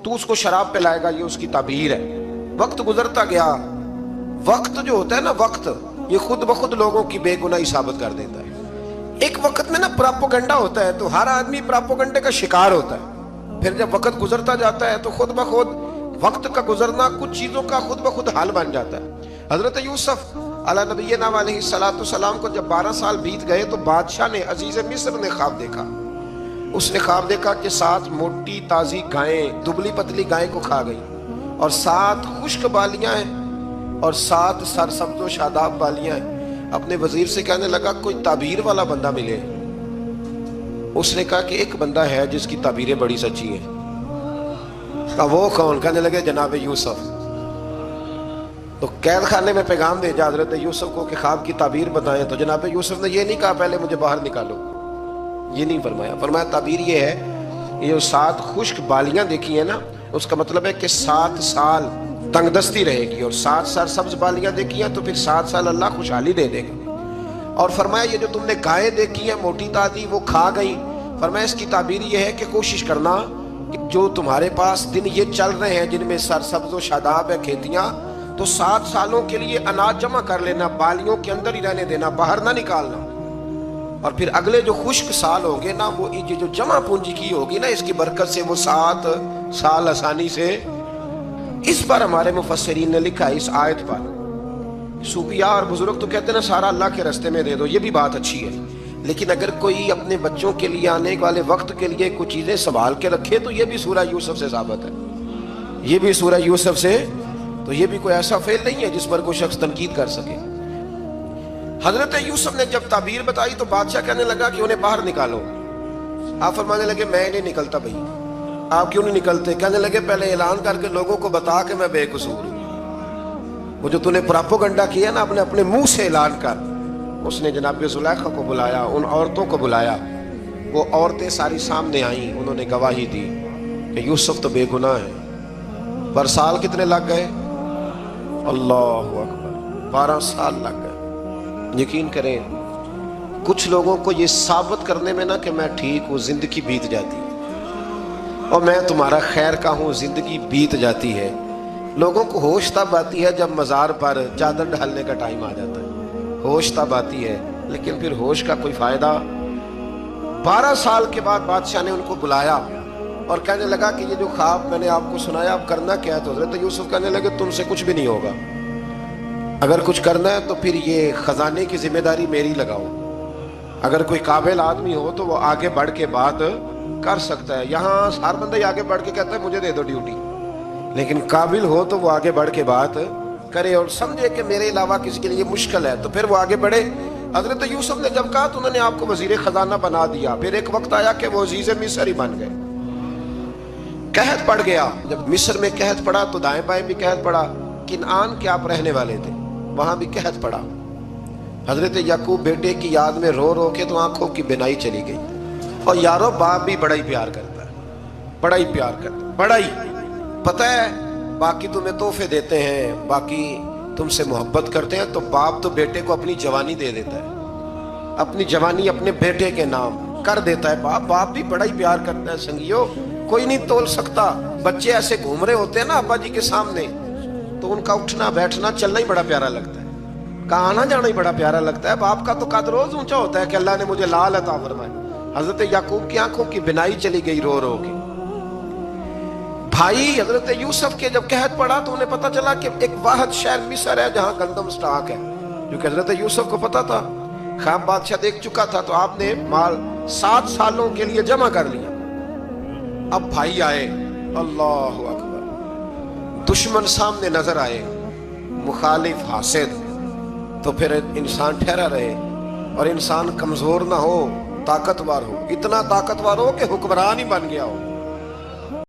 تو اس کو شراب پلائے گا، یہ اس کی تعبیر ہے۔ وقت گزرتا گیا، وقت جو ہوتا ہے نا، وقت یہ خود بخود لوگوں کی بے گناہی ثابت کر دیتا ہے۔ ایک وقت میں نا پراپوگنڈا ہوتا ہے تو ہر آدمی پراپوگنڈے کا شکار ہوتا ہے، پھر جب وقت گزرتا جاتا ہے تو خود بخود وقت کا گزرنا کچھ چیزوں کا خود بخود حال بن جاتا ہے۔ حضرت یوسف علیہ نبینا علیہ السلام کو جب 12 سال بیت گئے تو بادشاہ نے، عزیز مصر نے خواب دیکھا۔ اس نے خواب دیکھا کہ 7 موٹی تازی گائیں دبلی پتلی گائیں کو کھا گئی، اور 7 خشک بالیاں ہیں اور 7 سرسبز و شاداب بالیاں ہیں۔ اپنے وزیر سے کہنے لگا کوئی تعبیر والا بندہ ملے۔ اس نے کہا کہ ایک بندہ ہے جس کی تعبیریں بڑی سچی ہیں۔ کہا وہ کون؟ کہنے لگے جناب یوسف۔ تو قید خانے میں پیغام بھیجا حضرت یوسف کو کہ خواب کی تعبیر بتائیں، تو جناب یوسف نے یہ نہیں کہا پہلے مجھے باہر نکالو، یہ نہیں فرمایا۔ فرمایا تعبیر یہ ہے، یہ جو 7 خشک بالیاں دیکھی ہیں نا، اس کا مطلب ہے کہ 7 سال تنگ دستی رہے گی، اور 7 سرسبز بالیاں دیکھی ہیں تو پھر 7 سال اللہ خوشحالی دے دے گا۔ اور فرمایا یہ جو تم نے گائیں دیکھی ہیں موٹی تازی وہ کھا گئی، فرمایا اس کی تعبیر یہ ہے کہ کوشش کرنا کہ جو تمہارے پاس دن یہ چل رہے ہیں جن میں سرسبز و شاداب ہے کھیتیاں، تو 7 سالوں کے لیے اناج جمع کر لینا، بالیوں کے اندر ہی رہنے دینا، باہر نہ نکالنا، اور پھر اگلے جو خشک سال ہوں گے نا، وہ یہ جو جمع پونجی کی ہوگی نا، اس کی برکت سے وہ 7 سال آسانی سے۔ اس پر ہمارے مفسرین نے لکھا ہے، اس آیت پر صوفیاء اور بزرگ تو کہتے ہیں نا سارا اللہ کے راستے میں دے دو، یہ بھی بات اچھی ہے، لیکن اگر کوئی اپنے بچوں کے لیے آنے والے وقت کے لیے کچھ چیزیں سنبھال کے رکھے تو یہ بھی سورہ یوسف سے ثابت ہے، یہ بھی سورہ یوسف سے، تو یہ بھی کوئی ایسا فعل نہیں ہے جس پر کوئی شخص تنقید کر سکے۔ حضرت یوسف نے جب تعبیر بتائی تو بادشاہ کہنے لگا کہ انہیں باہر نکالو۔ آپ فرمانے لگے میں نہیں نکلتا بھائی۔ آپ کیوں نہیں نکلتے؟ کہنے لگے پہلے اعلان کر کے لوگوں کو بتا کہ میں بے قصور ہوں، وہ جو تو نے پراپوگنڈا کیا نا اپنے منہ سے اعلان کر۔ اس نے جناب زلیخا کو بلایا، ان عورتوں کو بلایا، وہ عورتیں ساری سامنے آئیں، انہوں نے گواہی دی کہ یوسف تو بے گناہ ہے۔ پر سال کتنے لگ گئے؟ اللہ اکبر، 12 سال لگ گئے۔ یقین کریں کچھ لوگوں کو یہ ثابت کرنے میں نا کہ میں ٹھیک ہوں، زندگی بیت جاتی ہے، اور میں تمہارا خیر کا ہوں، زندگی بیت جاتی ہے۔ لوگوں کو ہوش تب آتی ہے جب مزار پر چادر ڈالنے کا ٹائم آ جاتا ہے، ہوش تب آتی ہے، لیکن پھر ہوش کا کوئی فائدہ۔ 12 سال کے بعد بادشاہ نے ان کو بلایا اور کہنے لگا کہ یہ جو خواب میں نے آپ کو سنایا اب کرنا کیا ہے؟ تو حضرت یوسف کہنے لگے تم سے کچھ بھی نہیں ہوگا، اگر کچھ کرنا ہے تو پھر یہ خزانے کی ذمہ داری میری لگاؤ۔ اگر کوئی قابل آدمی ہو تو وہ آگے بڑھ کے بات کر سکتا ہے، یہاں ہر بندہ ہی آگے بڑھ کے کہتا ہے مجھے دے دو ڈیوٹی، لیکن قابل ہو تو وہ آگے بڑھ کے بات کرے اور سمجھے کہ میرے علاوہ کسی کے لیے مشکل ہے تو پھر وہ آگے بڑھے۔ حضرت یوسف نے جب کہا تو انہوں نے آپ کو وزیر خزانہ بنا دیا۔ پھر ایک وقت آیا کہ وہ عزیز مصر ہی بن گئے، قحط پڑ گیا۔ جب مصر میں قحط پڑا تو دائیں بائیں بھی قحط پڑا، کنعان کے آپ رہنے والے تھے، وہاں بھی قحط پڑا۔ حضرت یعقوب بیٹے کی یاد میں رو رو کے تو آنکھوں کی بینائی چلی گئی۔ اور یارو باپ بھی بڑا ہی پیار کرتا ہے، بڑا ہی پیار کرتا ہے، بڑا ہی، پتہ ہے باقی تمہیں تحفے دیتے ہیں، باقی تم سے محبت کرتے ہیں، تو باپ تو بیٹے کو اپنی جوانی دے دیتا ہے، اپنی جوانی اپنے بیٹے کے نام کر دیتا ہے۔ باپ بھی بڑا ہی پیار کرتا ہے۔ سنگیو کوئی نہیں تول سکتا، بچے ایسے گھوم رہے ہوتے ہیں نا ابا جی کے سامنے تو ان کا اٹھنا بیٹھنا چلنا ہی بڑا پیارا لگتا ہے، کہاں آنا جانا ہی بڑا پیارا لگتا ہے۔ باپ کا تو قد روز اونچا ہوتا ہے کہ اللہ نے مجھے لال عطا فرمائے۔ حضرت یعقوب کی آنکھوں کی بینائی چلی گئی رو رو کے۔ بھائی حضرت یوسف کے جب قحط پڑا تو انہیں پتا چلا کہ ایک واحد شہر مصر ہے جہاں گندم سٹاک ہے، جو کہ حضرت یوسف کو پتا تھا، خواب بادشاہ دیکھ چکا تھا، تو آپ نے مال 7 سالوں کے لیے جمع کر لیا۔ اب بھائی آئے، اللہ اکبر، دشمن سامنے نظر آئے، مخالف حاسد، تو پھر انسان ٹھہرا رہے اور انسان کمزور نہ ہو، طاقتور ہو، اتنا طاقتور ہو کہ حکمران ہی بن گیا ہو۔